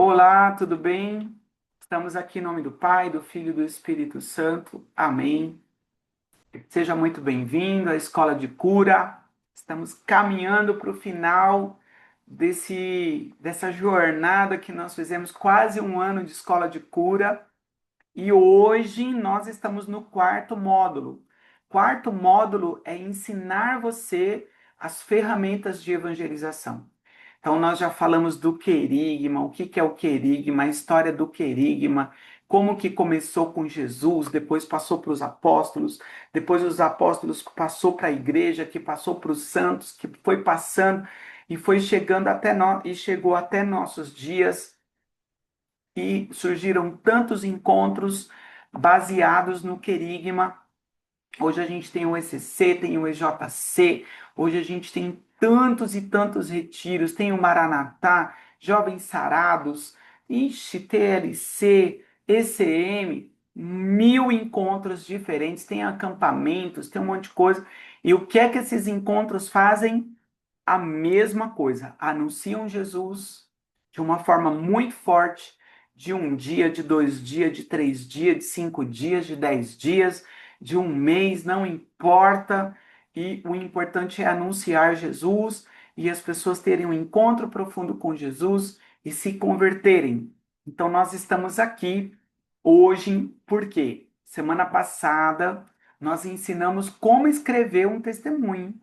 Olá, tudo bem? Estamos aqui em nome do Pai, do Filho e do Espírito Santo. Amém. Seja muito bem-vindo à Escola de Cura. Estamos caminhando para o final dessa jornada que nós fizemos quase um ano de Escola de Cura. E hoje nós estamos no quarto módulo. Quarto módulo é ensinar você as ferramentas de evangelização. Então, nós já falamos do querigma, o que que é o querigma, a história do querigma, como que começou com Jesus, depois passou para os apóstolos, depois os apóstolos passou para a igreja, que passou para os santos, que foi passando e foi chegando até nós e chegou até nossos dias e surgiram tantos encontros baseados no querigma. Hoje a gente tem o ECC, tem o EJC, hoje a gente tem tantos e tantos retiros, tem o Maranatá, Jovens Sarados, ixi, TLC, ECM, mil encontros diferentes, tem acampamentos, tem um monte de coisa. E o que é que esses encontros fazem? A mesma coisa, anunciam Jesus de uma forma muito forte, de um dia, de 2 dias, de 3 dias, de 5 dias, de 10 dias, de um mês, não importa. E o importante é anunciar Jesus e as pessoas terem um encontro profundo com Jesus e se converterem. Então, nós estamos aqui hoje, porque semana passada nós ensinamos como escrever um testemunho.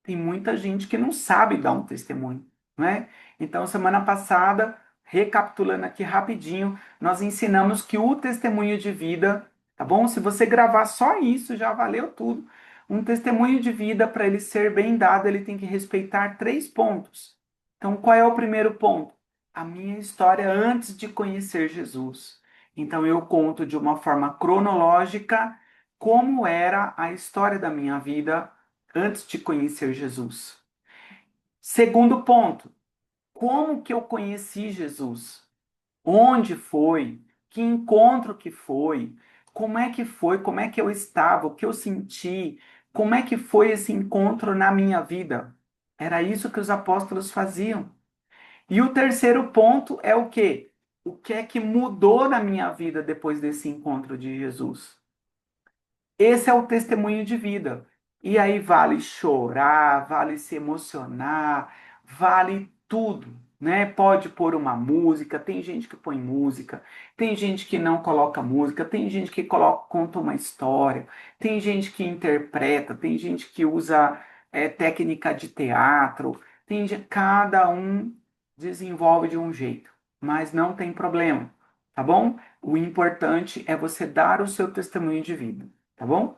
Tem muita gente que não sabe dar um testemunho, né? Então, semana passada, recapitulando aqui rapidinho, nós ensinamos que o testemunho de vida, tá bom? Se você gravar só isso, já valeu tudo. Um testemunho de vida, para ele ser bem dado, ele tem que respeitar 3 pontos. Então, qual é o primeiro ponto? A minha história antes de conhecer Jesus. Então, eu conto de uma forma cronológica como era a história da minha vida antes de conhecer Jesus. Segundo ponto, como que eu conheci Jesus? Onde foi? Que encontro que foi? Como é que foi? Como é que eu estava? O que eu senti? Como é que foi esse encontro na minha vida? Era isso que os apóstolos faziam. E o terceiro ponto é o quê? O que é que mudou na minha vida depois desse encontro de Jesus? Esse é o testemunho de vida. E aí vale chorar, vale se emocionar, vale tudo, né? Pode pôr uma música, tem gente que põe música, tem gente que não coloca música, tem gente que coloca, conta uma história, tem gente que interpreta, tem gente que usa técnica de teatro, cada um desenvolve de um jeito, mas não tem problema, tá bom? O importante é você dar o seu testemunho de vida, tá bom?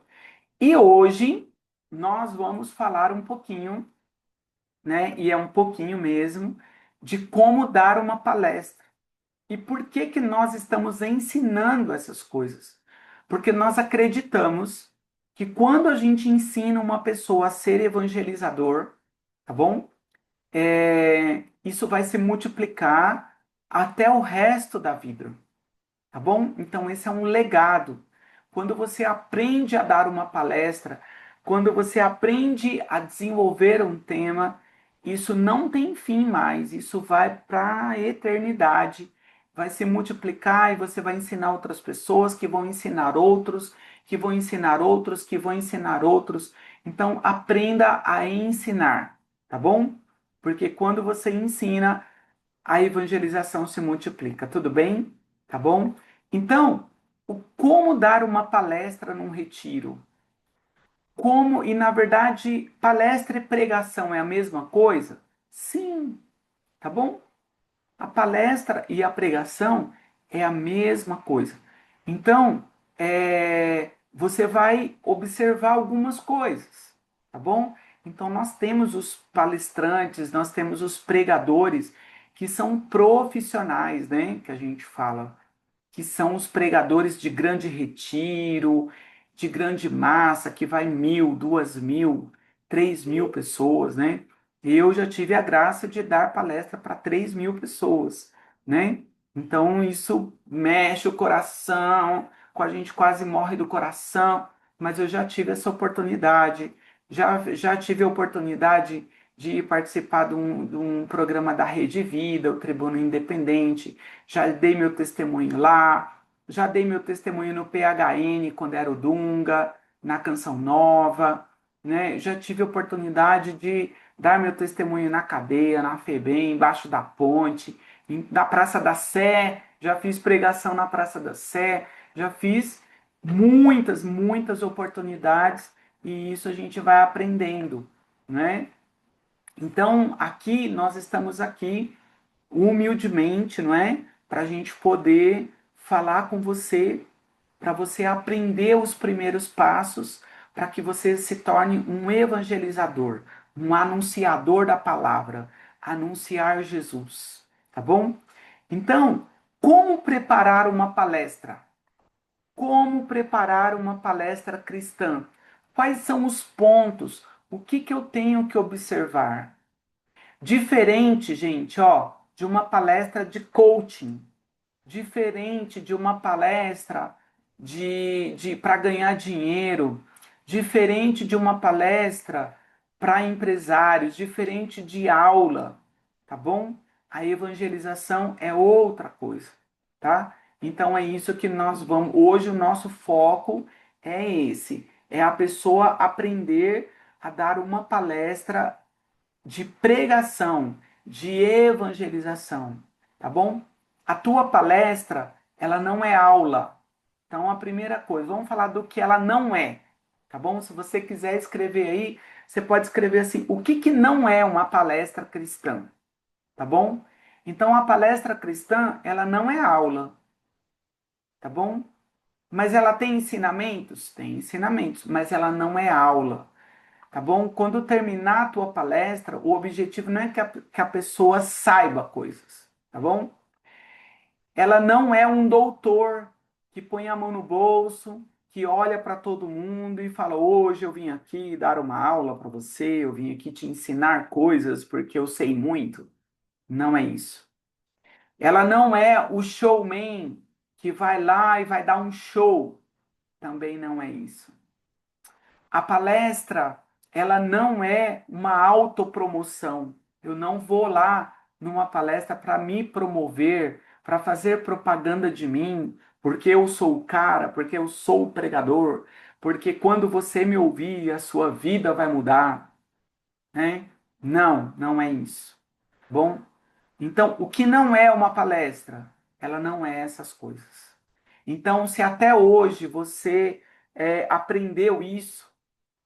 E hoje nós vamos falar um pouquinho, né? E é um pouquinho mesmo, de como dar uma palestra. E por que que nós estamos ensinando essas coisas? Porque nós acreditamos que quando a gente ensina uma pessoa a ser evangelizador, tá bom? Isso vai se multiplicar até o resto da vida, tá bom? Então, esse é um legado. Quando você aprende a dar uma palestra, quando você aprende a desenvolver um tema, isso não tem fim mais, isso vai para a eternidade, vai se multiplicar e você vai ensinar outras pessoas que vão ensinar outros, que vão ensinar outros, que vão ensinar outros. Então, aprenda a ensinar, tá bom? Porque quando você ensina, a evangelização se multiplica, tudo bem? Tá bom? Então, como dar uma palestra num retiro? Como, e na verdade, palestra e pregação é a mesma coisa? Sim, tá bom? A palestra e a pregação é a mesma coisa. Então, você vai observar algumas coisas, tá bom? Então, nós temos os palestrantes, nós temos os pregadores, que são profissionais, né? Que a gente fala, que são os pregadores de grande retiro, de grande massa, que vai 1.000, 2.000, 3.000 pessoas, né? Eu já tive a graça de dar palestra para 3.000 pessoas, né? Então isso mexe o coração, a gente quase morre do coração, mas eu já tive essa oportunidade, já tive a oportunidade de participar de um programa da Rede Vida, o Tribuna Independente. Já dei meu testemunho lá. Já dei meu testemunho no PHN, quando era o Dunga, na Canção Nova, né? Já tive a oportunidade de dar meu testemunho na cadeia, na FEBEM, embaixo da ponte, na Praça da Sé. Já fiz pregação na Praça da Sé. Já fiz muitas, muitas oportunidades e isso a gente vai aprendendo, né? Então, aqui nós estamos aqui humildemente, não é? Para a gente poder falar com você, para você aprender os primeiros passos, para que você se torne um evangelizador, um anunciador da palavra, anunciar Jesus, tá bom? Então, como preparar uma palestra? Como preparar uma palestra cristã? Quais são os pontos? O que eu tenho que observar? Diferente, gente, ó, de uma palestra de coaching, diferente de uma palestra de para ganhar dinheiro, diferente de uma palestra para empresários, diferente de aula, tá bom? A evangelização é outra coisa, tá? Então é isso que nós vamos. Hoje o nosso foco é esse, é a pessoa aprender a dar uma palestra de pregação, de evangelização, tá bom? A tua palestra, ela não é aula. Então, a primeira coisa, vamos falar do que ela não é, tá bom? Se você quiser escrever aí, você pode escrever assim, o que não é uma palestra cristã, tá bom? Então, a palestra cristã, ela não é aula, tá bom? Mas ela tem ensinamentos? Tem ensinamentos, mas ela não é aula. Tá bom? Quando terminar a tua palestra, o objetivo não é que a pessoa saiba coisas, tá bom? Ela não é um doutor que põe a mão no bolso, que olha para todo mundo e fala: hoje eu vim aqui dar uma aula para você, eu vim aqui te ensinar coisas porque eu sei muito. Não é isso. Ela não é o showman que vai lá e vai dar um show. Também não é isso. A palestra, ela não é uma autopromoção. Eu não vou lá numa palestra para me promover, para fazer propaganda de mim, porque eu sou o cara, porque eu sou o pregador, porque quando você me ouvir, a sua vida vai mudar, né? Não, não é isso. Bom, então, o que não é uma palestra? Ela não é essas coisas. Então, se até hoje você aprendeu isso,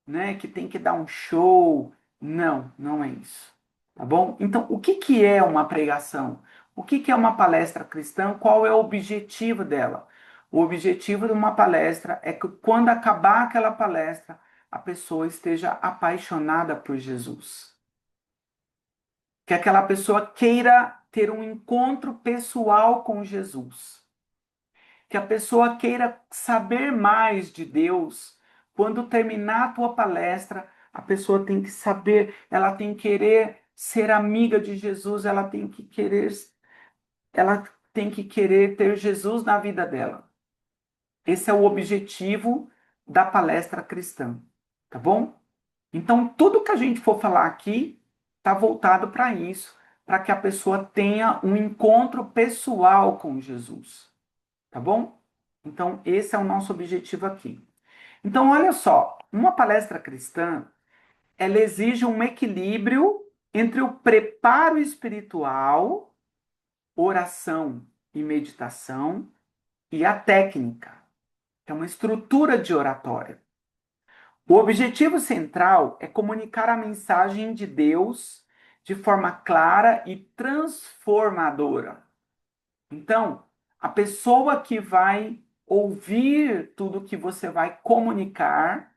né, que tem que dar um show. Não, não é isso. Tá bom? Então, o que é uma pregação? O que é uma palestra cristã? Qual é o objetivo dela? O objetivo de uma palestra é que quando acabar aquela palestra, a pessoa esteja apaixonada por Jesus. Que aquela pessoa queira ter um encontro pessoal com Jesus. Que a pessoa queira saber mais de Deus. Quando terminar a tua palestra, a pessoa tem que saber, ela tem que querer ser amiga de Jesus, ela tem que querer ter Jesus na vida dela. Esse é o objetivo da palestra cristã, tá bom? Então, tudo que a gente for falar aqui está voltado para isso, para que a pessoa tenha um encontro pessoal com Jesus, tá bom? Então, esse é o nosso objetivo aqui. Então, olha só, uma palestra cristã, ela exige um equilíbrio entre o preparo espiritual, oração e meditação, e a técnica, que é uma estrutura de oratória. O objetivo central é comunicar a mensagem de Deus de forma clara e transformadora. Então, a pessoa que vai ouvir tudo que você vai comunicar,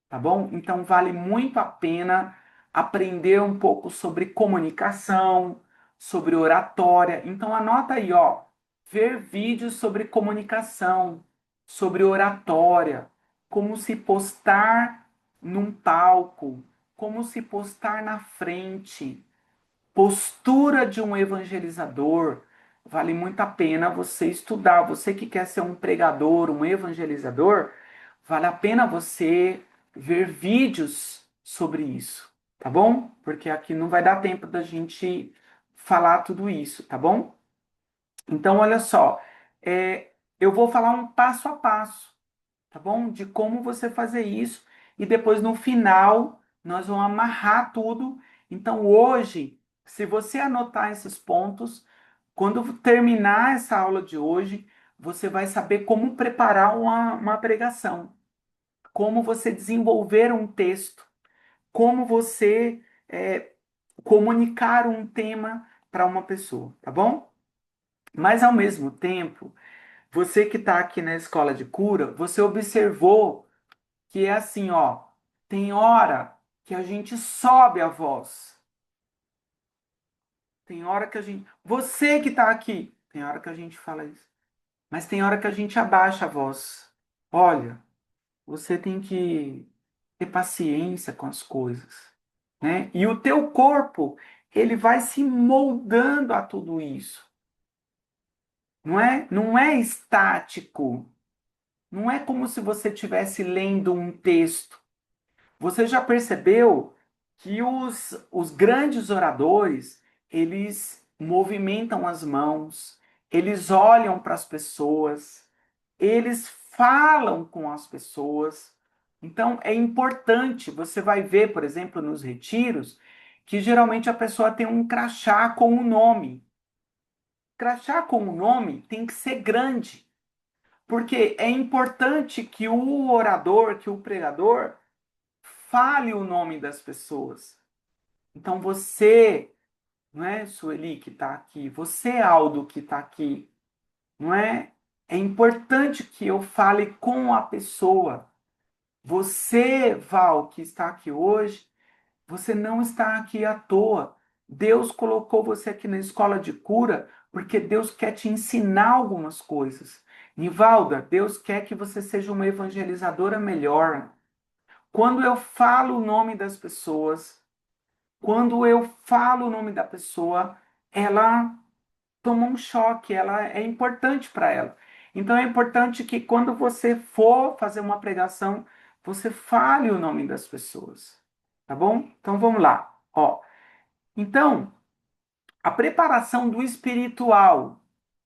tá bom? Então, vale muito a pena aprender um pouco sobre comunicação, sobre oratória. Então, anota aí, ó, ver vídeos sobre comunicação, sobre oratória, como se postar num palco, como se postar na frente, postura de um evangelizador. Vale muito a pena você estudar. Você que quer ser um pregador, um evangelizador, vale a pena você ver vídeos sobre isso, tá bom? Porque aqui não vai dar tempo da gente falar tudo isso, tá bom? Então, olha só, eu vou falar um passo a passo, tá bom? De como você fazer isso e depois no final nós vamos amarrar tudo. Então, hoje, se você anotar esses pontos, quando terminar essa aula de hoje, você vai saber como preparar uma pregação, como você desenvolver um texto, como você comunicar um tema para uma pessoa, tá bom? Mas ao mesmo tempo, você que está aqui na escola de cura, você observou que é assim, ó, tem hora que a gente sobe a voz, tem hora que a gente, você que está aqui, tem hora que a gente fala isso, mas tem hora que a gente abaixa a voz. Olha, você tem que ter paciência com as coisas, né? E o teu corpo, ele vai se moldando a tudo isso, não é? Não é estático, não é como se você estivesse lendo um texto. Você já percebeu que os grandes oradores, eles movimentam as mãos, eles olham para as pessoas, eles falam com as pessoas. Então, é importante, você vai ver, por exemplo, nos retiros, que geralmente a pessoa tem um crachá com o nome. Crachá com o nome tem que ser grande, porque é importante que o orador, que o pregador, fale o nome das pessoas. Então você, não é, Sueli, que está aqui, você, Aldo, que está aqui, não é? É importante que eu fale com a pessoa. Você, Val, que está aqui hoje, você não está aqui à toa. Deus colocou você aqui na escola de cura porque Deus quer te ensinar algumas coisas. Nivalda, Deus quer que você seja uma evangelizadora melhor. Quando eu falo o nome das pessoas, quando eu falo o nome da pessoa, ela toma um choque, ela é importante para ela. Então é importante que quando você for fazer uma pregação, você fale o nome das pessoas, tá bom? Então vamos lá, ó. Então, a preparação do espiritual.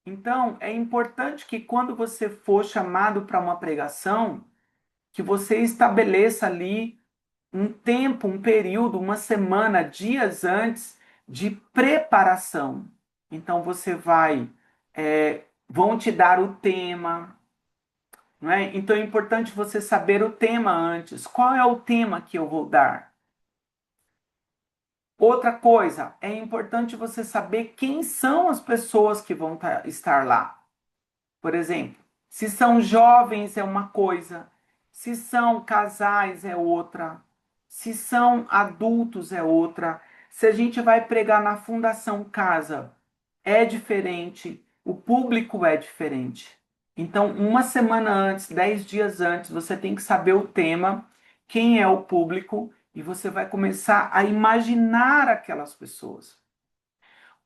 Então, é importante que quando você for chamado para uma pregação, que você estabeleça ali um tempo, um período, uma semana, dias antes de preparação. Então você vai, vão te dar o tema, não é? Então é importante você saber o tema antes. Qual é o tema que eu vou dar? Outra coisa, é importante você saber quem são as pessoas que vão estar lá. Por exemplo, se são jovens é uma coisa, se são casais é outra, se são adultos é outra. Se a gente vai pregar na Fundação Casa, é diferente, o público é diferente. Então, uma semana antes, 10 dias antes, você tem que saber o tema, quem é o público, e você vai começar a imaginar aquelas pessoas.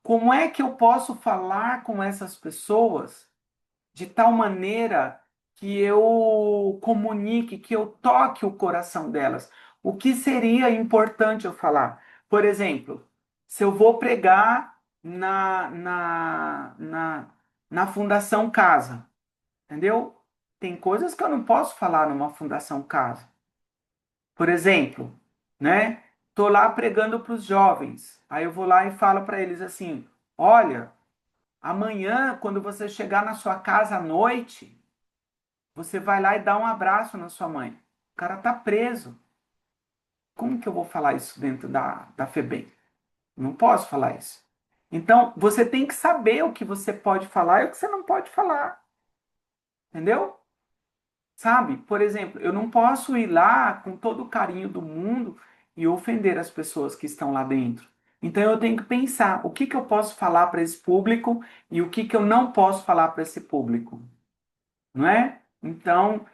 Como é que eu posso falar com essas pessoas de tal maneira que eu comunique, que eu toque o coração delas? O que seria importante eu falar? Por exemplo, se eu vou pregar na Fundação Casa, entendeu? Tem coisas que eu não posso falar numa Fundação Casa. Por exemplo, né? Tô lá pregando para os jovens. Aí eu vou lá e falo para eles assim: olha, amanhã, quando você chegar na sua casa à noite, você vai lá e dá um abraço na sua mãe. O cara tá preso. Como que eu vou falar isso dentro da FEBEM? Não posso falar isso. Então, você tem que saber o que você pode falar e o que você não pode falar. Entendeu? Sabe? Por exemplo, eu não posso ir lá com todo o carinho do mundo e ofender as pessoas que estão lá dentro. Então, eu tenho que pensar o que que eu posso falar para esse público e o que que eu não posso falar para esse público. Não é? Então,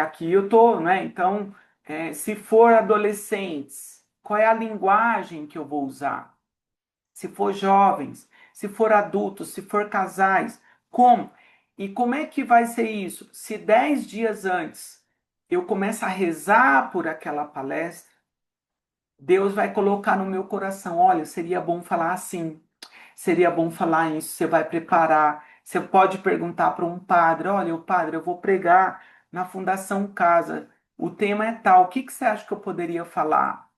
aqui eu tô, né? Então, se for adolescentes, qual é a linguagem que eu vou usar? Se for jovens, se for adultos, se for casais, como? E como é que vai ser isso? Se 10 dias antes eu começo a rezar por aquela palestra, Deus vai colocar no meu coração, olha, seria bom falar assim, seria bom falar isso, você vai preparar. Você pode perguntar para um padre, olha, o padre, eu vou pregar na Fundação Casa, o tema é tal, o que que você acha que eu poderia falar?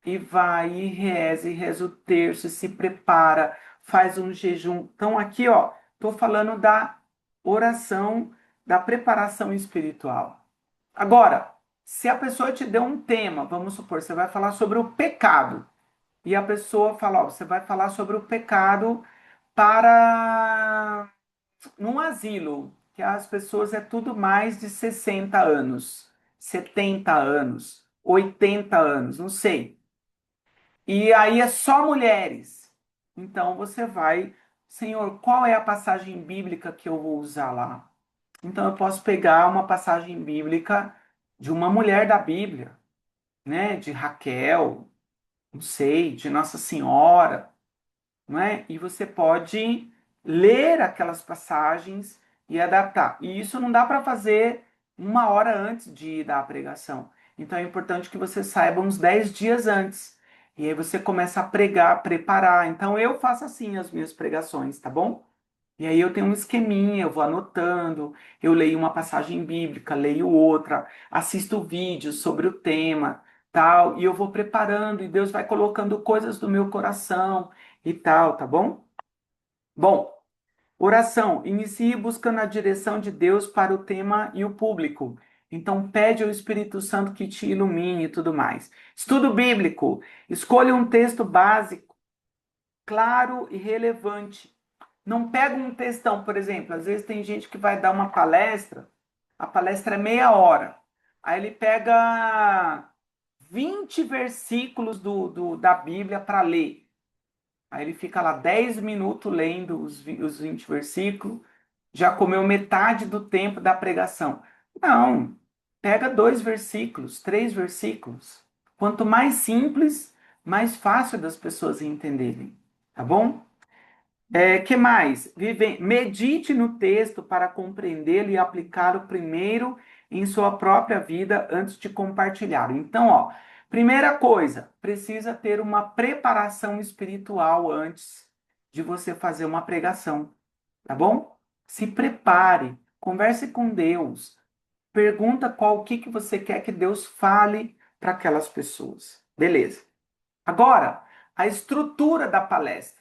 E vai, e reza o terço, e se prepara, faz um jejum. Então aqui, ó, tô falando da oração, da preparação espiritual. Agora, se a pessoa te deu um tema, vamos supor, você vai falar sobre o pecado, e a pessoa fala, ó, você vai falar sobre o pecado para num asilo, que as pessoas é tudo mais de 60 anos, 70 anos, 80 anos, não sei. E aí é só mulheres. Então você vai, Senhor, qual é a passagem bíblica que eu vou usar lá? Então eu posso pegar uma passagem bíblica de uma mulher da Bíblia, né? De Raquel, não sei, de Nossa Senhora, não é? E você pode ler aquelas passagens e adaptar. E isso não dá para fazer uma hora antes de dar a pregação. Então é importante que você saiba uns 10 dias antes. E aí você começa a pregar, preparar. Então eu faço assim as minhas pregações, tá bom? E aí eu tenho um esqueminha, eu vou anotando, eu leio uma passagem bíblica, leio outra, assisto vídeos sobre o tema, tal, e eu vou preparando e Deus vai colocando coisas do meu coração e tal, tá bom? Bom, oração. Inicie buscando a direção de Deus para o tema e o público. Então, pede ao Espírito Santo que te ilumine e tudo mais. Estudo bíblico. Escolha um texto básico, claro e relevante. Não pega um textão, por exemplo. Às vezes tem gente que vai dar uma palestra, a palestra é meia hora. Aí ele pega 20 versículos da Bíblia para ler. Aí ele fica lá 10 minutos lendo os 20 versículos, já comeu metade do tempo da pregação. Não, pega 2 versículos, 3 versículos. Quanto mais simples, mais fácil das pessoas entenderem, tá bom? Que mais? Medite no texto para compreendê-lo e aplicá-lo primeiro em sua própria vida antes de compartilhar. Então, ó, primeira coisa, precisa ter uma preparação espiritual antes de você fazer uma pregação, tá bom? Se prepare, converse com Deus, pergunta qual o que que você quer que Deus fale para aquelas pessoas. Beleza. Agora, a estrutura da palestra.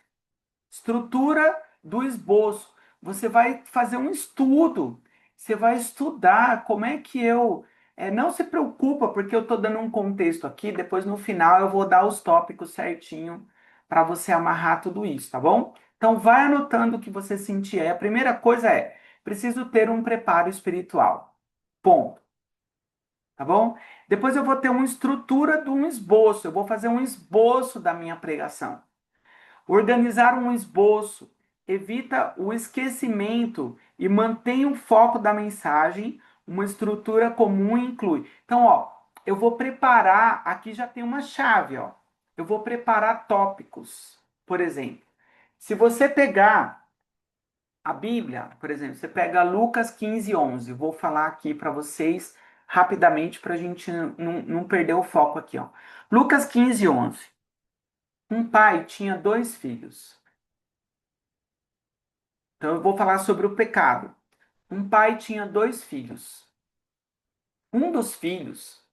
Estrutura do esboço. Você vai fazer um estudo. Você vai estudar como é que eu. Não se preocupa, porque eu estou dando um contexto aqui. Depois, no final, eu vou dar os tópicos certinho para você amarrar tudo isso, tá bom? Então, vai anotando o que você sentir. A primeira coisa é: preciso ter um preparo espiritual. Ponto. Tá bom? Depois, eu vou ter uma estrutura de um esboço. Eu vou fazer um esboço da minha pregação. Organizar um esboço evita o esquecimento e mantém o foco da mensagem. Uma estrutura comum inclui. Então, ó, eu vou preparar, aqui já tem uma chave, ó. Eu vou preparar tópicos, por exemplo. Se você pegar a Bíblia, por exemplo, você pega Lucas 15:11. Vou falar aqui para vocês rapidamente para a gente não perder o foco aqui, ó. Lucas 15:11. Um pai tinha 2 filhos. Então eu vou falar sobre o pecado. Um pai tinha 2 filhos. Um dos filhos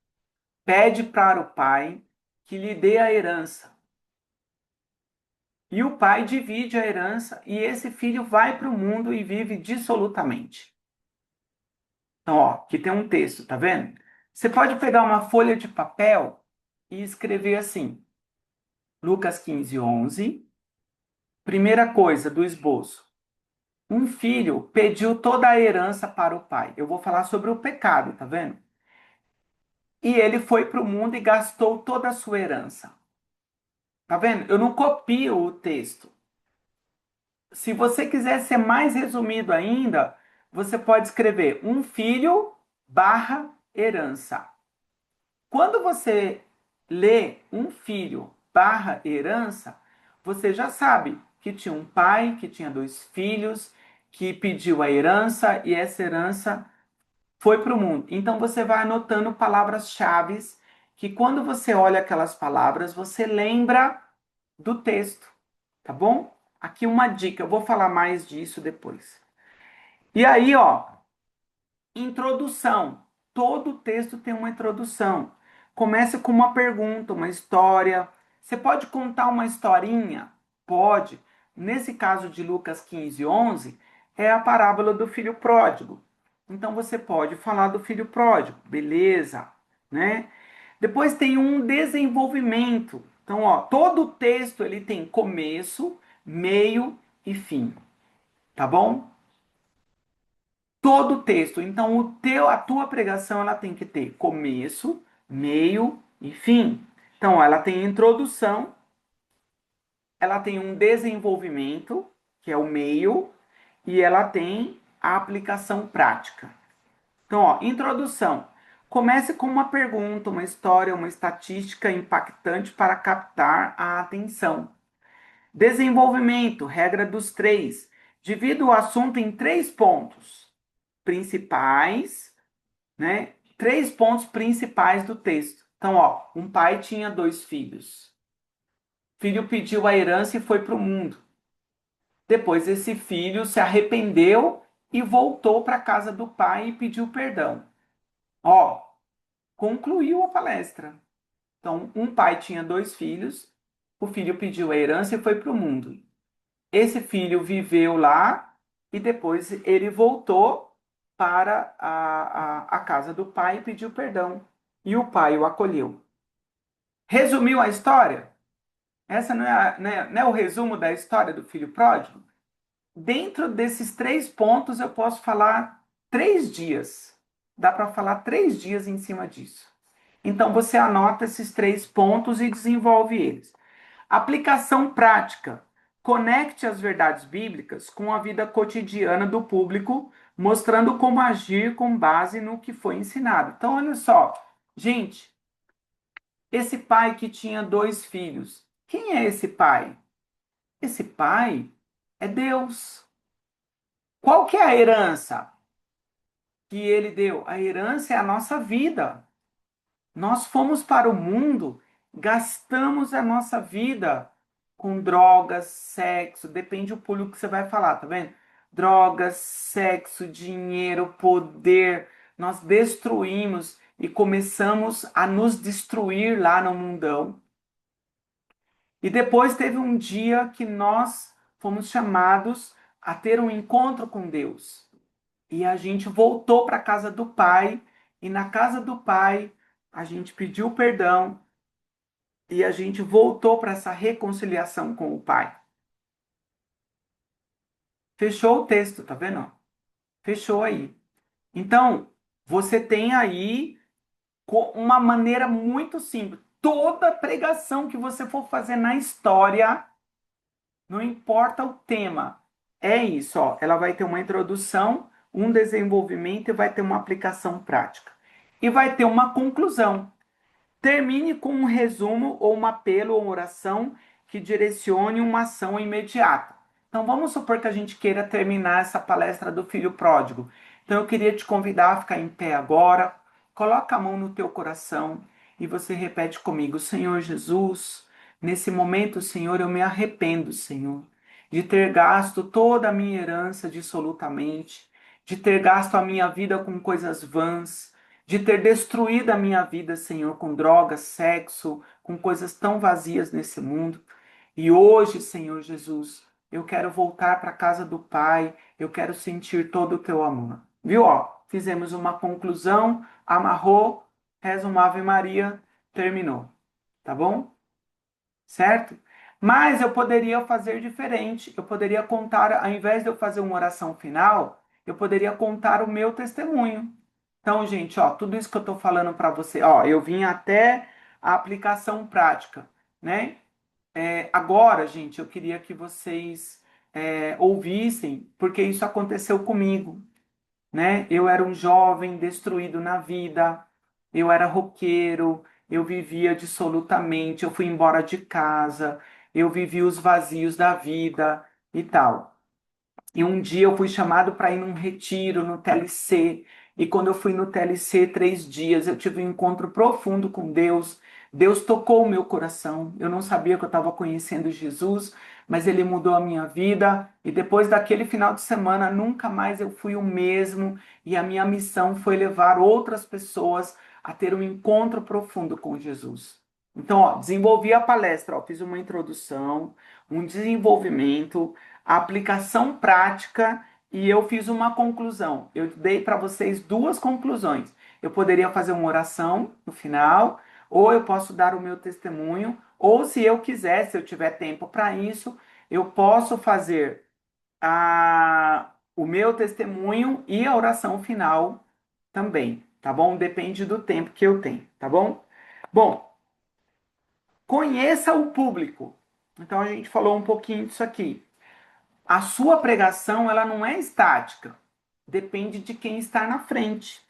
pede para o pai que lhe dê a herança. E o pai divide a herança e esse filho vai para o mundo e vive dissolutamente. Então, ó, aqui tem um texto, tá vendo? Você pode pegar uma folha de papel e escrever assim: Lucas 15:11. Primeira coisa do esboço. Um filho pediu toda a herança para o pai. Eu vou falar sobre o pecado, tá vendo? E ele foi para o mundo e gastou toda a sua herança. Tá vendo? Eu não copio o texto. Se você quiser ser mais resumido ainda, você pode escrever um filho barra herança. Quando você lê um filho barra herança, você já sabe que tinha um pai, que tinha 2 filhos, que pediu a herança e essa herança foi para o mundo. Então você vai anotando palavras-chave que quando você olha aquelas palavras, você lembra do texto, tá bom? Aqui uma dica, eu vou falar mais disso depois. E aí, ó, introdução. Todo texto tem uma introdução. Começa com uma pergunta, uma história. Você pode contar uma historinha? Pode. Nesse caso de Lucas 15:11, é a parábola do filho pródigo. Então você pode falar do filho pródigo, beleza, né? Depois tem um desenvolvimento. Então, ó, todo texto ele tem começo, meio e fim, tá bom? Todo texto. Então, a tua pregação ela tem que ter começo, meio e fim. Então, ela tem introdução, ela tem um desenvolvimento, que é o meio, e ela tem a aplicação prática. Então, ó, introdução. Comece com uma pergunta, uma história, uma estatística impactante para captar a atenção. Desenvolvimento, regra dos três. Divida o assunto em 3 pontos principais, né? 3 pontos principais do texto. Então, ó, um pai tinha 2 filhos. O filho pediu a herança e foi para o mundo. Depois, esse filho se arrependeu e voltou para a casa do pai e pediu perdão. Ó, concluiu a palestra. Então, um pai tinha 2 filhos, o filho pediu a herança e foi para o mundo. Esse filho viveu lá e depois ele voltou para a casa do pai e pediu perdão. E o pai o acolheu. Resumiu a história? Essa não é o resumo da história do filho pródigo? Dentro desses 3 pontos eu posso falar 3 dias. Dá para falar 3 dias em cima disso. Então você anota esses 3 pontos e desenvolve eles. Aplicação prática. Conecte as verdades bíblicas com a vida cotidiana do público, mostrando como agir com base no que foi ensinado. Então, olha só, gente, esse pai que tinha 2 filhos, quem é esse pai? Esse pai é Deus. Qual que é a herança que ele deu? A herança é a nossa vida. Nós fomos para o mundo, gastamos a nossa vida com drogas, sexo, depende do público que você vai falar, tá vendo? Drogas, sexo, dinheiro, poder. Nós destruímos e começamos a nos destruir lá no mundão. E depois teve um dia que nós fomos chamados a ter um encontro com Deus. E a gente voltou para a casa do Pai, e na casa do Pai a gente pediu perdão e a gente voltou para essa reconciliação com o Pai. Fechou o texto, tá vendo? Fechou aí. Então, você tem aí uma maneira muito simples. Toda pregação que você for fazer na história, não importa o tema, é isso, ó. Ela vai ter uma introdução, um desenvolvimento e vai ter uma aplicação prática. E vai ter uma conclusão. Termine com um resumo ou um apelo ou oração que direcione uma ação imediata. Então vamos supor que a gente queira terminar essa palestra do filho pródigo. Então eu queria te convidar a ficar em pé agora. Coloca a mão no teu coração e você repete comigo: Senhor Jesus, nesse momento, Senhor, eu me arrependo, Senhor, de ter gasto toda a minha herança dissolutamente, de ter gasto a minha vida com coisas vãs, de ter destruído a minha vida, Senhor, com drogas, sexo, com coisas tão vazias nesse mundo. E hoje, Senhor Jesus, eu quero voltar para a casa do Pai, eu quero sentir todo o teu amor. Viu? Ó, fizemos uma conclusão, amarrou, reza uma Ave Maria, terminou. Tá bom? Certo? Mas eu poderia fazer diferente. Eu poderia contar, ao invés de eu fazer uma oração final, eu poderia contar o meu testemunho. Então, gente, ó, tudo isso que eu estou falando para você, ó, eu vim até a aplicação prática, né? Agora, gente, eu queria que vocês ouvissem, porque isso aconteceu comigo, né? Eu era um jovem destruído na vida, eu era roqueiro, eu vivia dissolutamente, eu fui embora de casa, eu vivi os vazios da vida e tal. E um dia eu fui chamado para ir num retiro no TLC. E quando eu fui no TLC 3 dias, eu tive um encontro profundo com Deus. Deus tocou o meu coração. Eu não sabia que eu estava conhecendo Jesus, mas Ele mudou a minha vida. E depois daquele final de semana, nunca mais eu fui o mesmo. E a minha missão foi levar outras pessoas a ter um encontro profundo com Jesus. Então, ó, desenvolvi a palestra, ó, fiz uma introdução, um desenvolvimento, a aplicação prática e eu fiz uma conclusão. Eu dei para vocês duas conclusões. Eu poderia fazer uma oração no final, ou eu posso dar o meu testemunho, ou se eu quiser, se eu tiver tempo para isso, eu posso fazer o meu testemunho e a oração final também, tá bom? Depende do tempo que eu tenho, tá bom? Bom, conheça o público. Então a gente falou um pouquinho disso aqui. A sua pregação, ela não é estática. Depende de quem está na frente,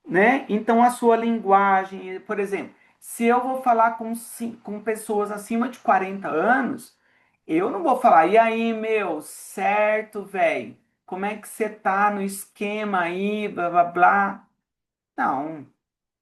né? Então a sua linguagem, por exemplo, se eu vou falar com pessoas acima de 40 anos, eu não vou falar, e aí, meu, certo, velho? Como é que você tá no esquema aí, blá blá blá? Não,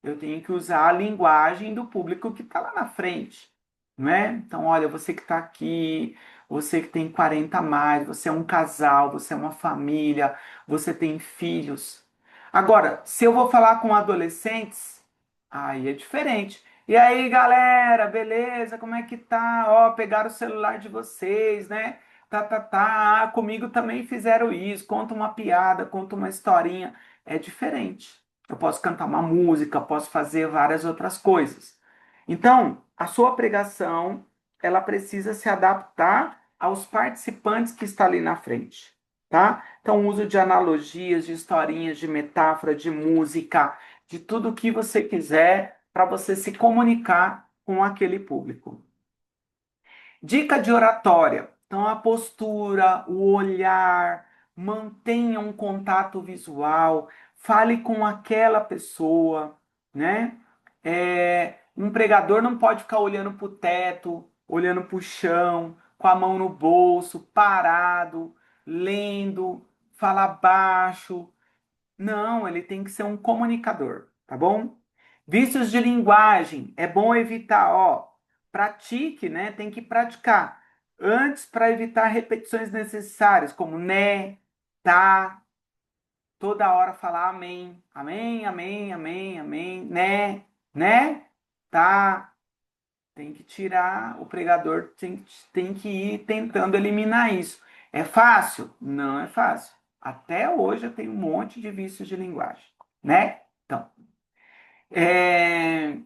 eu tenho que usar a linguagem do público que está lá na frente, não é? Então, olha, você que está aqui, você que tem 40 a mais, você é um casal, você é uma família, você tem filhos. Agora, se eu vou falar com adolescentes, aí é diferente. E aí, galera, beleza? Como é que tá? Ó, pegaram o celular de vocês, né? Tá. Comigo também fizeram isso. Conta uma piada, conta uma historinha. É diferente. Eu posso cantar uma música, posso fazer várias outras coisas. Então, a sua pregação, ela precisa se adaptar aos participantes que estão ali na frente, tá? Então, uso de analogias, de historinhas, de metáfora, de música, de tudo o que você quiser para você se comunicar com aquele público. Dica de oratória. Então, a postura, o olhar, mantenha um contato visual, fale com aquela pessoa, né? Um pregador não pode ficar olhando para o teto, olhando para o chão, com a mão no bolso, parado, lendo, falar baixo. Não, ele tem que ser um comunicador, tá bom? Vícios de linguagem, é bom evitar, ó, pratique, né? Tem que praticar antes para evitar repetições necessárias, como né, tá, toda hora falar amém, amém, amém, amém, amém, né, tá. Tem que tirar, o pregador tem que ir tentando eliminar isso. É fácil? Não é fácil. Até hoje eu tenho um monte de vícios de linguagem, né? Então, é,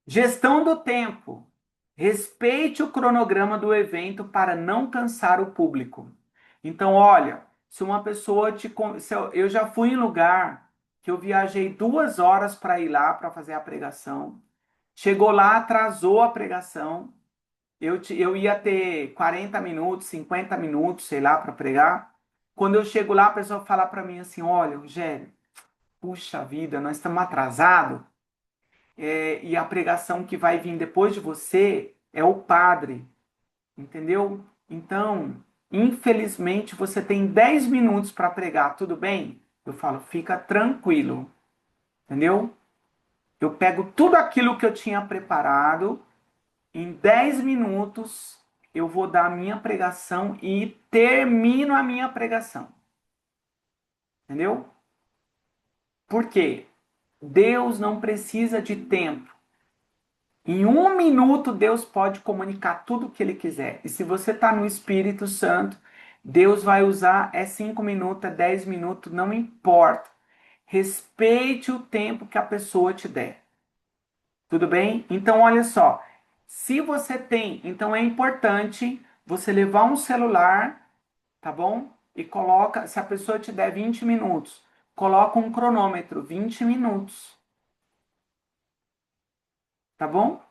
gestão do tempo. Respeite o cronograma do evento para não cansar o público. Então, olha, se uma pessoa se eu já fui em lugar que eu viajei 2 horas para ir lá para fazer a pregação. Chegou lá, atrasou a pregação. Eu ia ter 40 minutos, 50 minutos, sei lá, para pregar. Quando eu chego lá, a pessoa fala para mim assim: olha, Rogério, puxa vida, nós estamos atrasados. E a pregação que vai vir depois de você é o padre, entendeu? Então, infelizmente, você tem 10 minutos para pregar, tudo bem? Eu falo, fica tranquilo, entendeu? Eu pego tudo aquilo que eu tinha preparado. Em 10 minutos, eu vou dar a minha pregação e termino a minha pregação. Entendeu? Por quê? Deus não precisa de tempo. Em 1 minuto, Deus pode comunicar tudo o que Ele quiser. E se você está no Espírito Santo, Deus vai usar, 5 minutos, 10 minutos, não importa. Respeite o tempo que a pessoa te der. Tudo bem? Então, olha só. Se você tem, então é importante você levar um celular, tá bom? E coloca, se a pessoa te der 20 minutos, coloca um cronômetro, 20 minutos. Tá bom?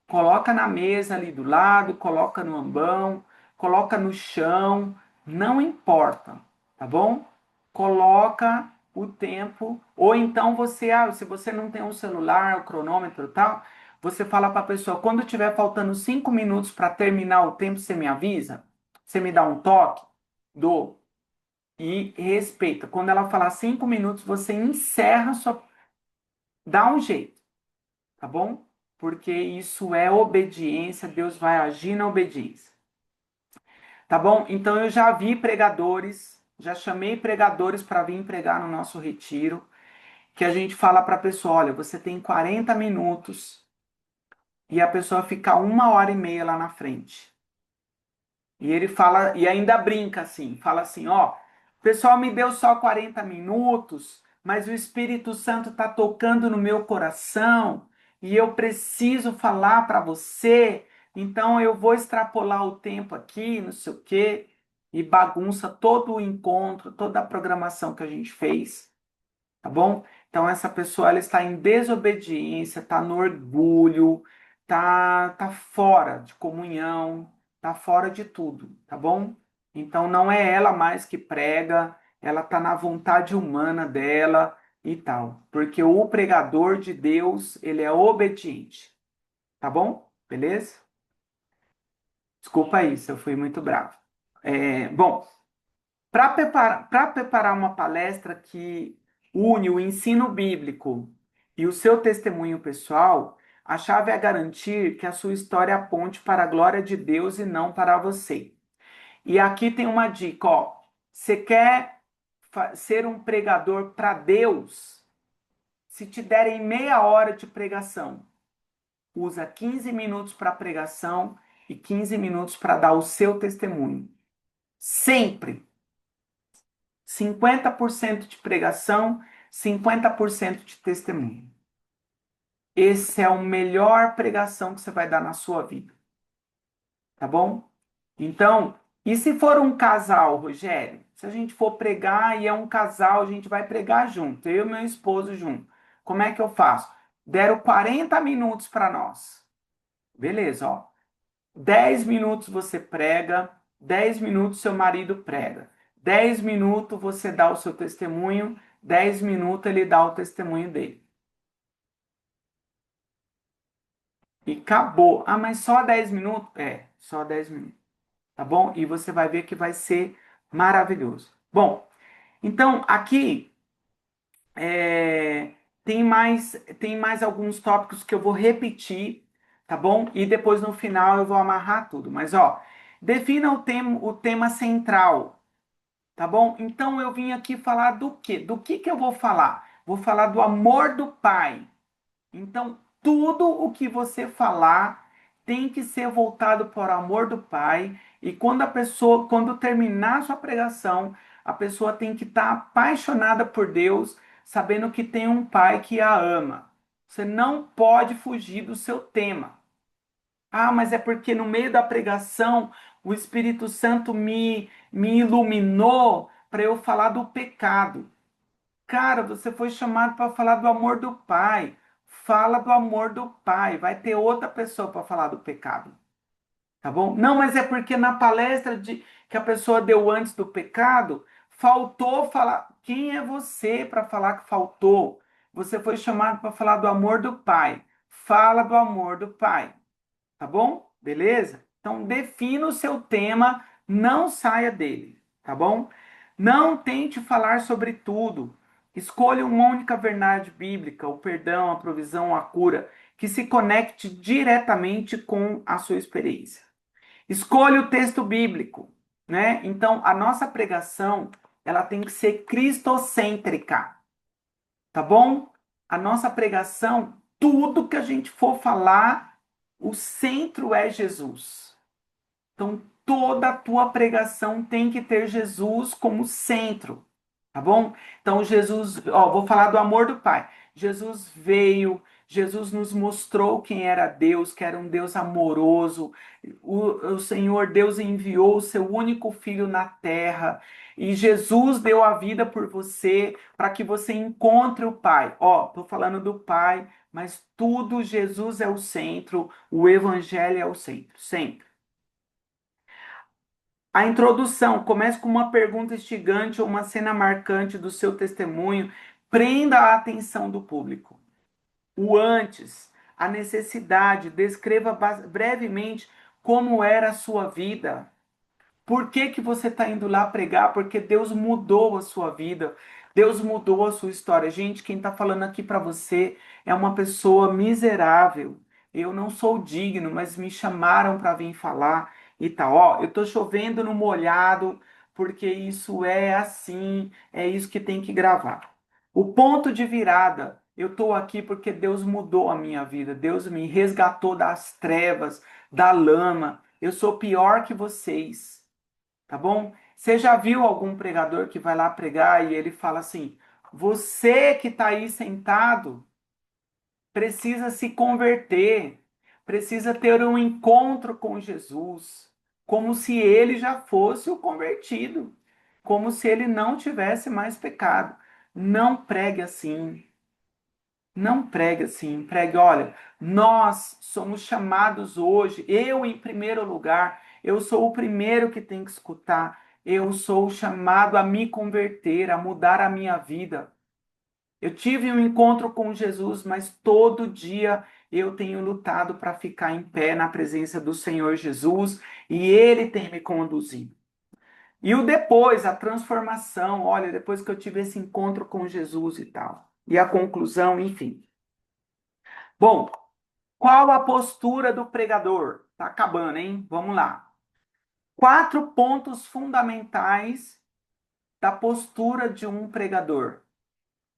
Coloca na mesa ali do lado, coloca no ambão, coloca no chão, não importa, tá bom? Coloca o tempo, ou então você, se você não tem um celular, o cronômetro e tal, você fala para a pessoa, quando tiver faltando 5 minutos para terminar o tempo, você me avisa? Você me dá um toque? Dou. e respeita. Quando ela falar 5 minutos, você encerra sua. Dá um jeito, tá bom? Porque isso é obediência, Deus vai agir na obediência. Tá bom? Então eu já vi pregadores, já chamei pregadores para vir pregar no nosso retiro, que a gente fala para a pessoa, olha, você tem 40 minutos e a pessoa fica 1 hora e meia lá na frente. E ele fala, e ainda brinca assim, fala assim, ó, o pessoal me deu só 40 minutos, mas o Espírito Santo está tocando no meu coração e eu preciso falar para você, então eu vou extrapolar o tempo aqui, não sei o quê, e bagunça todo o encontro, toda a programação que a gente fez, tá bom? Então essa pessoa ela está em desobediência, está no orgulho, tá fora de comunhão, tá fora de tudo, tá bom? Então não é ela mais que prega, ela tá na vontade humana dela e tal, porque o pregador de Deus, ele é obediente, tá bom? Beleza? Desculpa aí se eu fui muito bravo. Bom, para preparar uma palestra que une o ensino bíblico e o seu testemunho pessoal, a chave é garantir que a sua história aponte para a glória de Deus e não para você. E aqui tem uma dica, ó. Você quer ser um pregador para Deus? Se te derem meia hora de pregação, usa 15 minutos para pregação e 15 minutos para dar o seu testemunho. Sempre. 50% de pregação, 50% de testemunho. Esse é a melhor pregação que você vai dar na sua vida. Tá bom? Então, e se for um casal, Rogério? Se a gente for pregar e é um casal, a gente vai pregar junto, eu e meu esposo junto. Como é que eu faço? Deram 40 minutos para nós. Beleza, ó. 10 minutos você prega, 10 minutos seu marido prega. 10 minutos você dá o seu testemunho, 10 minutos ele dá o testemunho dele. E acabou. Ah, mas só 10 minutos? É, só 10 minutos. Tá bom? E você vai ver que vai ser maravilhoso. Bom, então aqui é, tem mais alguns tópicos que eu vou repetir, tá bom? E depois no final eu vou amarrar tudo. Mas ó, defina o tema central, tá bom? Então eu vim aqui falar do quê? Do que eu vou falar? Vou falar do amor do Pai. Então, tudo o que você falar tem que ser voltado para o amor do Pai. E quando terminar a sua pregação, a pessoa tem que estar apaixonada por Deus, sabendo que tem um Pai que a ama. Você não pode fugir do seu tema. Ah, mas é porque no meio da pregação o Espírito Santo me iluminou para eu falar do pecado. Cara, você foi chamado para falar do amor do Pai. Fala do amor do Pai. Vai ter outra pessoa para falar do pecado. Tá bom? Não, mas é porque na palestra que a pessoa deu antes do pecado, faltou falar. Quem é você para falar que faltou? Você foi chamado para falar do amor do Pai. Fala do amor do Pai. Tá bom? Beleza? Então defina o seu tema, não saia dele, tá bom? Não tente falar sobre tudo. Escolha uma única verdade bíblica, o perdão, a provisão, a cura, que se conecte diretamente com a sua experiência. Escolha o texto bíblico, né? Então a nossa pregação, ela tem que ser cristocêntrica, tá bom? A nossa pregação, tudo que a gente for falar, o centro é Jesus. Então, toda a tua pregação tem que ter Jesus como centro, tá bom? Então, Jesus, ó, vou falar do amor do Pai. Jesus veio, Jesus nos mostrou quem era Deus, que era um Deus amoroso. O Senhor Deus enviou o seu único filho na terra. E Jesus deu a vida por você para que você encontre o Pai. Ó, tô falando do Pai, mas tudo Jesus é o centro, o Evangelho é o centro, sempre. A introdução comece com uma pergunta instigante ou uma cena marcante do seu testemunho. Prenda a atenção do público. O antes, a necessidade, descreva brevemente como era a sua vida. Por que que você está indo lá pregar? Porque Deus mudou a sua vida, Deus mudou a sua história. Gente, quem está falando aqui para você é uma pessoa miserável. Eu não sou digno, mas me chamaram para vir falar e tal. Ó, eu estou chovendo no molhado, porque isso é assim, é isso que tem que gravar. O ponto de virada, eu estou aqui porque Deus mudou a minha vida, Deus me resgatou das trevas, da lama. Eu sou pior que vocês, tá bom? Você já viu algum pregador que vai lá pregar e ele fala assim: você que está aí sentado precisa se converter, precisa ter um encontro com Jesus, como se ele já fosse o convertido, como se ele não tivesse mais pecado. Não pregue assim. Não pregue assim, pregue, olha, nós somos chamados hoje, eu em primeiro lugar, eu sou o primeiro que tem que escutar, eu sou chamado a me converter, a mudar a minha vida. Eu tive um encontro com Jesus, mas todo dia eu tenho lutado para ficar em pé na presença do Senhor Jesus e Ele tem me conduzido. E o depois, a transformação, olha, depois que eu tive esse encontro com Jesus e tal. E a conclusão, enfim. Bom, qual a postura do pregador? Tá acabando, hein? Vamos lá. 4 pontos fundamentais da postura de um pregador: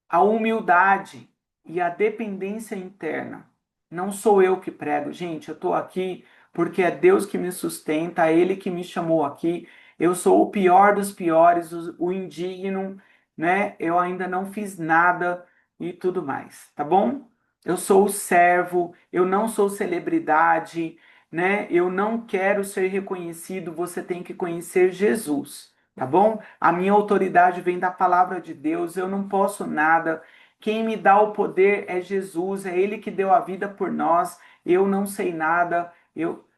a humildade e a dependência interna. Não sou eu que prego, gente, eu estou aqui porque é Deus que me sustenta, é Ele que me chamou aqui. Eu sou o pior dos piores, o indigno, né? Eu ainda não fiz nada e tudo mais, tá bom? Eu sou o servo, eu não sou celebridade, né? Eu não quero ser reconhecido, você tem que conhecer Jesus. Tá bom? A minha autoridade vem da palavra de Deus, eu não posso nada. Quem me dá o poder é Jesus, é Ele que deu a vida por nós. Eu não sei nada,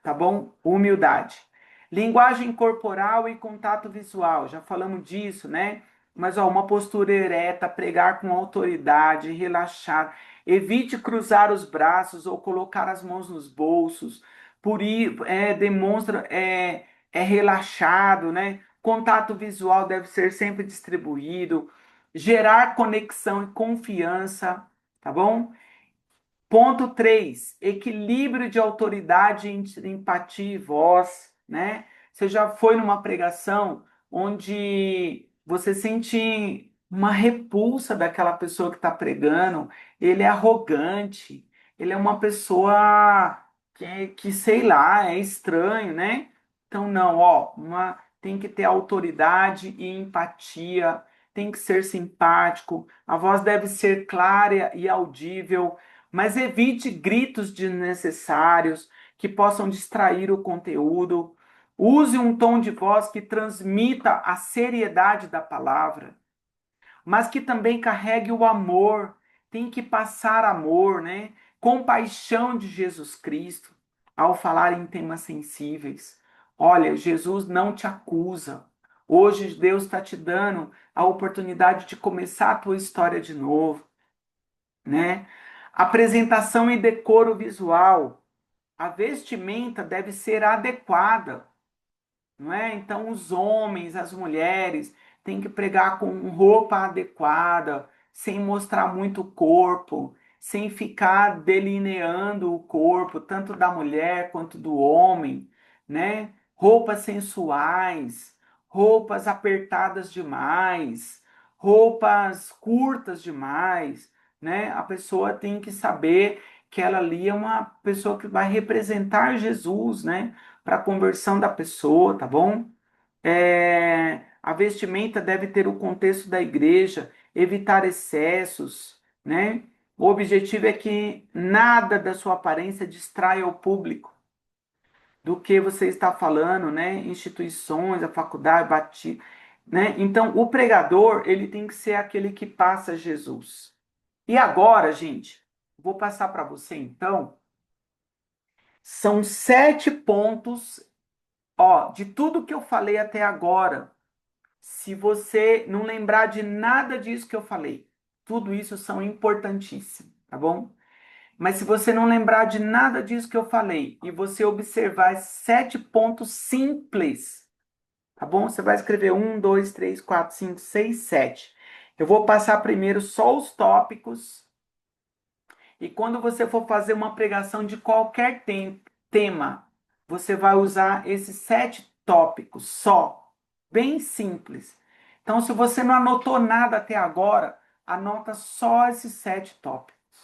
tá bom? Humildade. Linguagem corporal e contato visual, já falamos disso, né? Mas ó, uma postura ereta, pregar com autoridade, relaxar. Evite cruzar os braços ou colocar as mãos nos bolsos. Por isso, demonstra, é relaxado, né? Contato visual deve ser sempre distribuído, gerar conexão e confiança, tá bom? Ponto 3, equilíbrio de autoridade entre empatia e voz, né? Você já foi numa pregação onde você sente uma repulsa daquela pessoa que está pregando, ele é arrogante, ele é uma pessoa que sei lá, é estranho, né? Então, não, ó, tem que ter autoridade e empatia, tem que ser simpático, a voz deve ser clara e audível, mas evite gritos desnecessários que possam distrair o conteúdo. Use um tom de voz que transmita a seriedade da palavra, mas que também carregue o amor. Tem que passar amor, né? Compaixão de Jesus Cristo ao falar em temas sensíveis. Olha, Jesus não te acusa. Hoje Deus está te dando a oportunidade de começar a tua história de novo, né? Apresentação e decoro visual. A vestimenta deve ser adequada, não é? Então, os homens, as mulheres, têm que pregar com roupa adequada, sem mostrar muito o corpo, sem ficar delineando o corpo, tanto da mulher quanto do homem, né? Roupas sensuais, roupas apertadas demais, roupas curtas demais, né? A pessoa tem que saber que ela ali é uma pessoa que vai representar Jesus, né? Para a conversão da pessoa, tá bom? A vestimenta deve ter o contexto da igreja, evitar excessos, né? O objetivo é que nada da sua aparência distraia o público do que você está falando, né? Instituições, a faculdade, né? Então, o pregador, ele tem que ser aquele que passa Jesus. E agora, gente, vou passar para você, então, são 7 pontos, ó, de tudo que eu falei até agora. Se você não lembrar de nada disso que eu falei, tudo isso são importantíssimos, tá bom? Mas se você não lembrar de nada disso que eu falei e você observar 7 pontos simples, tá bom? Você vai escrever 1, 2, 3, 4, 5, 6, 7. Eu vou passar primeiro só os tópicos, e quando você for fazer uma pregação de qualquer tema, você vai usar esses 7 tópicos só, bem simples. Então, se você não anotou nada até agora, anota só esses 7 tópicos,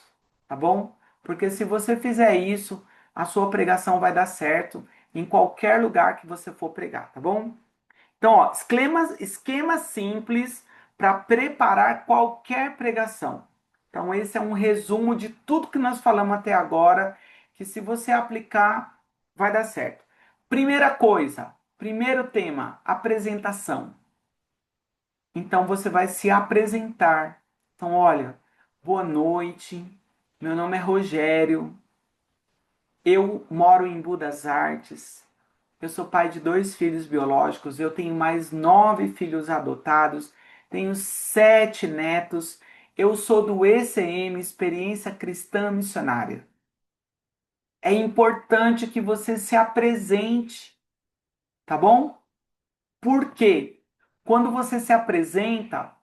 tá bom? Porque se você fizer isso, a sua pregação vai dar certo em qualquer lugar que você for pregar, tá bom? Então, ó, esquema simples para preparar qualquer pregação. Então, esse é um resumo de tudo que nós falamos até agora, que se você aplicar, vai dar certo. Primeira coisa, primeiro tema, apresentação. Então, você vai se apresentar. Então, olha, boa noite, meu nome é Rogério, eu moro em Budas Artes. Eu sou pai de 2 filhos biológicos, eu tenho mais 9 filhos adotados, tenho 7 netos. Eu sou do ECM, Experiência Cristã Missionária. É importante que você se apresente, tá bom? Por quê? Quando você se apresenta,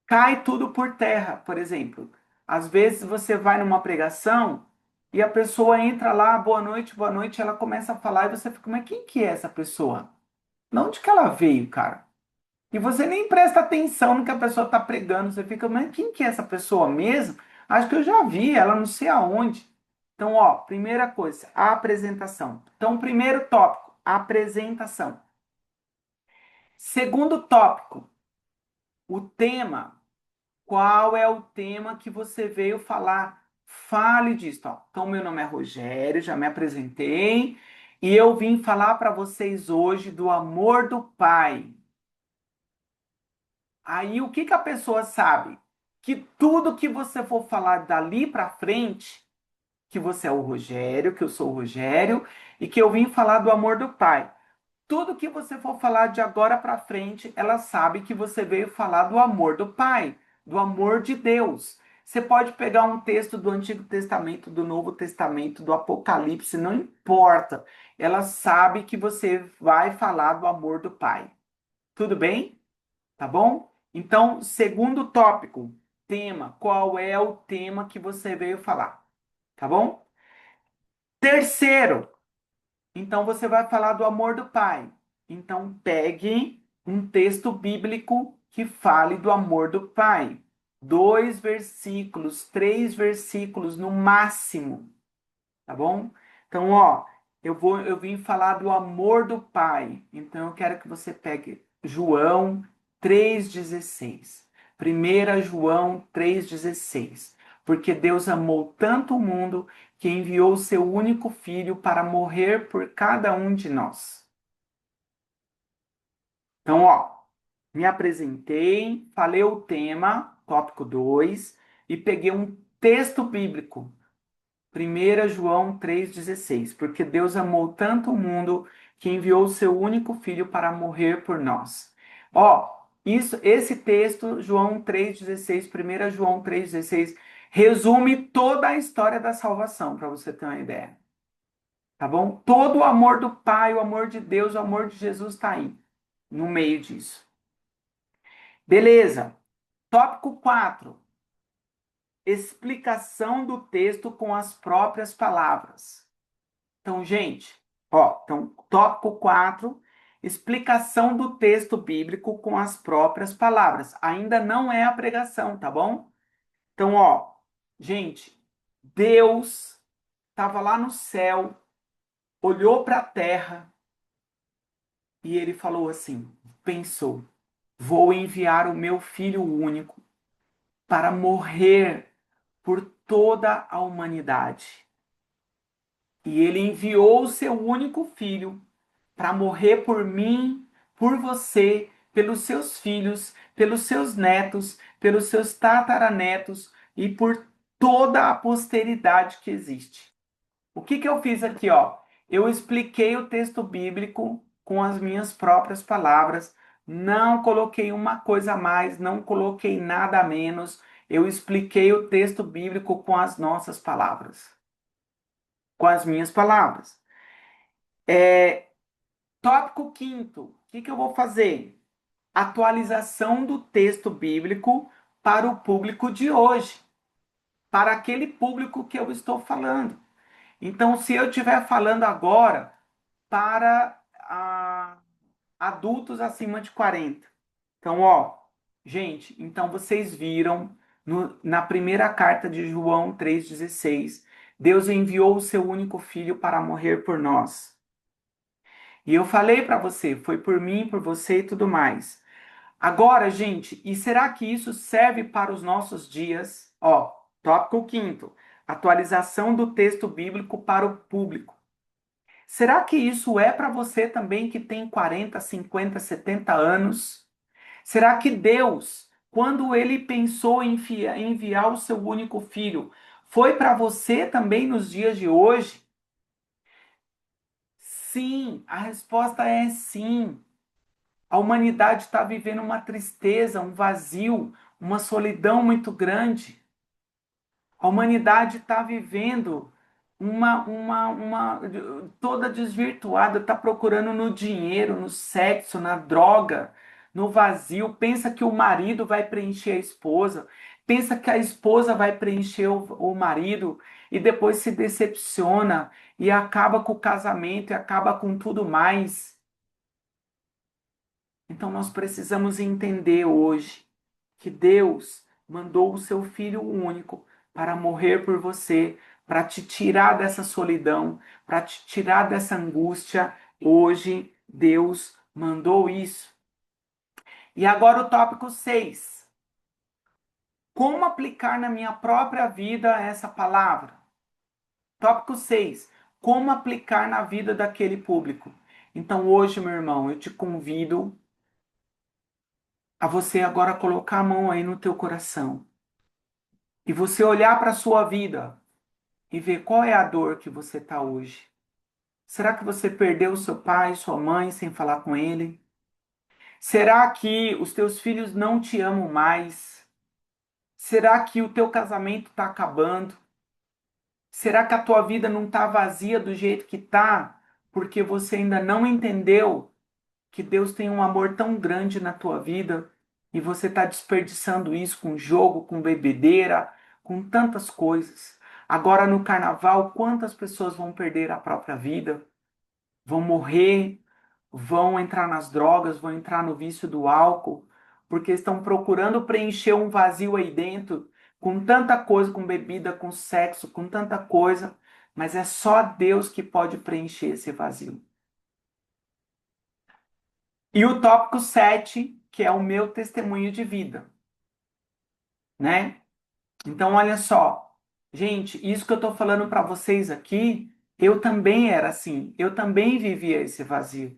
cai tudo por terra, por exemplo. Às vezes você vai numa pregação e a pessoa entra lá, boa noite, ela começa a falar e você fica, mas quem que é essa pessoa? De onde que ela veio, cara? E você nem presta atenção no que a pessoa está pregando. Você fica, mas quem que é essa pessoa mesmo? Acho que eu já vi ela não sei aonde. Então, ó, primeira coisa, a apresentação. Então, primeiro tópico, apresentação. Segundo tópico, o tema. Qual é o tema que você veio falar? Fale disso. Ó. Então, meu nome é Rogério, já me apresentei. E eu vim falar para vocês hoje do amor do Pai. Aí o que que a pessoa sabe? Que tudo que você for falar dali para frente, que você é o Rogério, que eu sou o Rogério e que eu vim falar do amor do Pai. Tudo que você for falar de agora para frente, ela sabe que você veio falar do amor do Pai, do amor de Deus. Você pode pegar um texto do Antigo Testamento, do Novo Testamento, do Apocalipse, não importa. Ela sabe que você vai falar do amor do Pai. Tudo bem? Tá bom? Então, segundo tópico, tema. Qual é o tema que você veio falar? Tá bom? Terceiro, então você vai falar do amor do Pai. Então, pegue um texto bíblico que fale do amor do Pai. 2 versículos, 3 versículos no máximo, tá bom? Então, ó, eu vim falar do amor do Pai. Então, eu quero que você pegue João 3,16. 1 João 3,16. Porque Deus amou tanto o mundo que enviou o seu único filho para morrer por cada um de nós. Então, ó, me apresentei, falei o tema, tópico 2, e peguei um texto bíblico. 1 João 3,16. Porque Deus amou tanto o mundo que enviou o seu único filho para morrer por nós. Ó, esse texto, João 3,16, 1 João 3,16, resume toda a história da salvação, para você ter uma ideia. Tá bom? Todo o amor do Pai, o amor de Deus, o amor de Jesus está aí, no meio disso. Beleza. Tópico 4. Explicação do texto com as próprias palavras. Então, gente, ó, então, tópico 4, explicação do texto bíblico com as próprias palavras. Ainda não é a pregação, tá bom? Então, ó, gente, Deus estava lá no céu, olhou para a terra e ele falou assim, pensou, vou enviar o meu filho único para morrer por toda a humanidade. E ele enviou o seu único filho para morrer por mim, por você, pelos seus filhos, pelos seus netos, pelos seus tataranetos e por toda a posteridade que existe. O que que eu fiz aqui, ó? Eu expliquei o texto bíblico com as minhas próprias palavras, não coloquei uma coisa a mais, não coloquei nada a menos. Eu expliquei o texto bíblico com as nossas palavras, com as minhas palavras. Tópico 5. que eu vou fazer? Atualização do texto bíblico para o público de hoje, para aquele público que eu estou falando. Então, se eu estiver falando agora para adultos acima de 40. Então, ó, gente, então vocês viram na primeira carta de João 3,16, Deus enviou o seu único filho para morrer por nós. E eu falei para você, foi por mim, por você e tudo mais. Agora, gente, e será que isso serve para os nossos dias? Ó, tópico quinto, atualização do texto bíblico para o público. Será que isso é para você também que tem 40, 50, 70 anos? Será que Deus, quando ele pensou em enviar o seu único filho, foi para você também nos dias de hoje? Sim, a resposta é sim. A humanidade está vivendo uma tristeza, um vazio, uma solidão muito grande. A humanidade está vivendo toda desvirtuada, está procurando no dinheiro, no sexo, na droga, no vazio. Pensa que o marido vai preencher a esposa, pensa que a esposa vai preencher o marido e depois se decepciona e acaba com o casamento e acaba com tudo mais. Então nós precisamos entender hoje que Deus mandou o seu Filho único para morrer por você, para te tirar dessa solidão, para te tirar dessa angústia. Hoje Deus mandou isso. E agora o tópico 6. Como aplicar na minha própria vida essa palavra? Tópico 6. Como aplicar na vida daquele público? Então hoje, meu irmão, eu te convido a você agora colocar a mão aí no teu coração e você olhar para a sua vida e ver qual é a dor que você está hoje. Será que você perdeu seu pai, sua mãe sem falar com ele? Será que os teus filhos não te amam mais? Será que o teu casamento está acabando? Será que a tua vida não está vazia do jeito que está? Porque você ainda não entendeu que Deus tem um amor tão grande na tua vida e você está desperdiçando isso com jogo, com bebedeira, com tantas coisas. Agora no carnaval, quantas pessoas vão perder a própria vida? Vão morrer, vão entrar nas drogas, vão entrar no vício do álcool, porque estão procurando preencher um vazio aí dentro, com tanta coisa, com bebida, com sexo, com tanta coisa, mas é só Deus que pode preencher esse vazio. E o tópico 7, que é o meu testemunho de vida, né? Então, olha só, gente, isso que eu estou falando para vocês aqui, eu também era assim, eu também vivia esse vazio.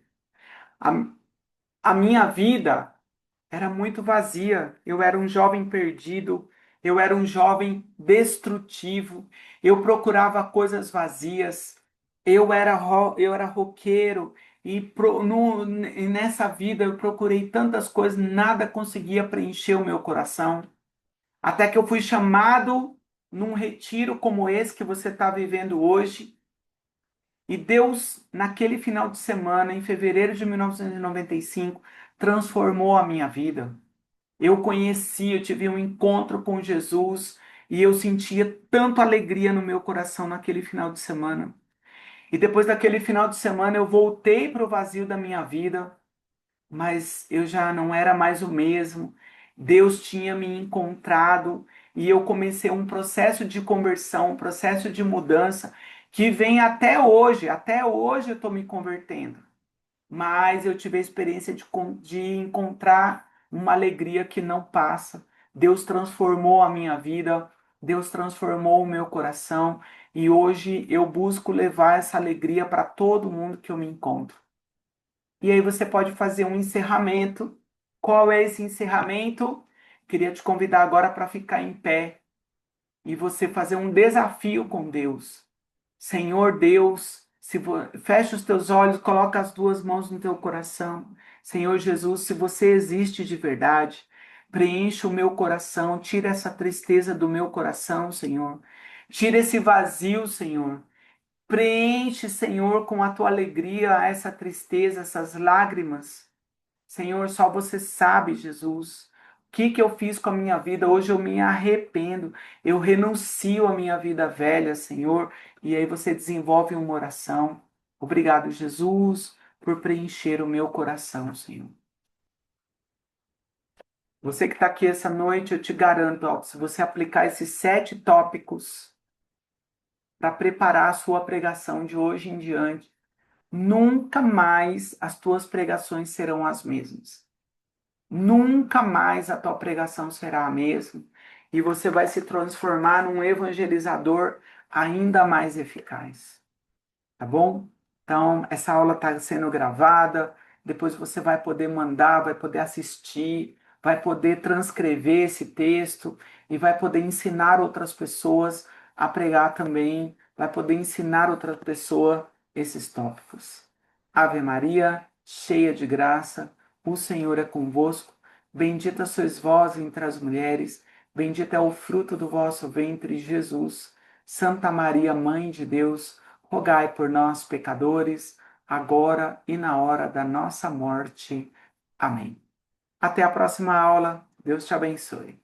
A, a minha vida era muito vazia. Eu era um jovem perdido, eu era um jovem destrutivo, eu procurava coisas vazias, eu era roqueiro e e nessa vida eu procurei tantas coisas, nada conseguia preencher o meu coração. Até que eu fui chamado num retiro como esse que você está vivendo hoje. E Deus, naquele final de semana, em fevereiro de 1995, transformou a minha vida. Eu conheci, eu tive um encontro com Jesus e eu sentia tanto alegria no meu coração naquele final de semana. E depois daquele final de semana eu voltei para o vazio da minha vida, mas eu já não era mais o mesmo. Deus tinha me encontrado e eu comecei um processo de conversão, um processo de mudança que vem até hoje. Até hoje eu estou me convertendo, mas eu tive a experiência de encontrar uma alegria que não passa. Deus transformou a minha vida, Deus transformou o meu coração e hoje eu busco levar essa alegria para todo mundo que eu me encontro. E aí você pode fazer um encerramento. Qual é esse encerramento? Queria te convidar agora para ficar em pé e você fazer um desafio com Deus. Senhor Deus, fecha os teus olhos, coloca as duas mãos no teu coração. Senhor Jesus, se você existe de verdade, preencha o meu coração, tira essa tristeza do meu coração, Senhor. Tira esse vazio, Senhor. Preenche, Senhor, com a tua alegria essa tristeza, essas lágrimas. Senhor, só você sabe, Jesus. O que eu fiz com a minha vida? Hoje eu me arrependo. Eu renuncio à minha vida velha, Senhor. E aí você desenvolve uma oração. Obrigado, Jesus, por preencher o meu coração, Senhor. Você que está aqui essa noite, eu te garanto, ó, se você aplicar esses 7 tópicos para preparar a sua pregação de hoje em diante, nunca mais as tuas pregações serão as mesmas. Nunca mais a tua pregação será a mesma. E você vai se transformar num evangelizador ainda mais eficaz. Tá bom? Então, essa aula está sendo gravada. Depois você vai poder mandar, vai poder assistir, vai poder transcrever esse texto e vai poder ensinar outras pessoas a pregar também. Vai poder ensinar outra pessoa esses tópicos. Ave Maria, cheia de graça, o Senhor é convosco. Bendita sois vós entre as mulheres, bendito é o fruto do vosso ventre, Jesus. Santa Maria, Mãe de Deus, rogai por nós, pecadores, agora e na hora da nossa morte. Amém. Até a próxima aula. Deus te abençoe.